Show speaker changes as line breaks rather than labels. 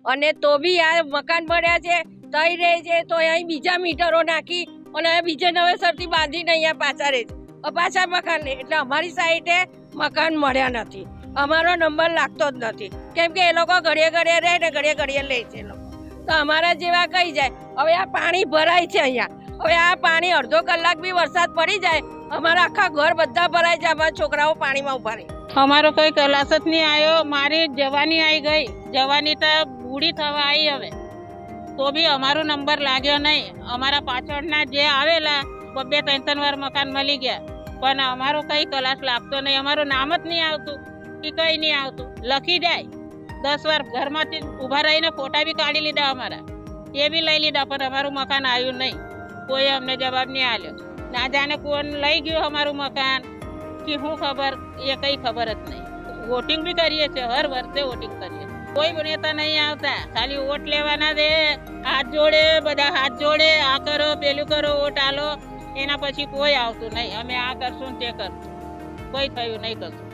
અને તો બી આ મકાન મળ્યા છે તઈ રહે છે તો અહીં બીજા મીટરો નાખી અને બીજે નવેસરથી બાંધીને અહીંયા પાછા રહે છે પાછા મકાન લે એટલે અમારી સાઈડે મકાન મળ્યા નથી. અમારો નંબર લાગતો જ નથી કેમ કે એ લોકો ઘડીએ ઘડીએ રહે ને ઘડીએ ઘડીએ લે છે એ લોકો. તો અમારા જેવા કઈ જાય. હવે આ પાણી ભરાય છે અહીંયા. હવે આ પાણી અડધો કલાક બી વરસાદ પડી જાય અમારા આખા ઘર બધા ભરાય છે. અમારા છોકરાઓ પાણીમાં ઉભા રહે.
અમારો કોઈ કલાસ જ નહીં આવ્યો. મારી જવાની આવી ગઈ. જવાની તો બુડી થવા આવી હવે તો બી અમારો નંબર લાગ્યો નહીં. અમારા પાછળના જે આવેલા 2-3 વાર મકાન મળી ગયા પણ અમારો કઈ કલાસ લાગતો નહીં. અમારું નામ જ નહીં આવતું કે કઈ નહીં આવતું. લખી જાય 10 વાર ઘરમાંથી ઊભા રહીને ફોટા બી કાઢી લીધા અમારા એ બી લઈ લીધા પણ અમારું મકાન આવ્યું નહીં. કોઈ અમને જવાબ નહીં આલ્યો. ના જાણે કોણ લઈ ગયું અમારું મકાન કે શું ખબર એ કઈ ખબર જ નહીં. વોટિંગ બી કરીએ છીએ હર વર્ષે વોટિંગ કરીએ. કોઈ નેતા નહીં આવતા ખાલી વોટ લેવાના દે હાથ જોડે બધા હાથ જોડે આ કરો પેલું કરો વોટ આલો એના પછી કોઈ આવતું નહીં. અમે આ કરશું તે કરશું કોઈ થયું નહીં કરશું.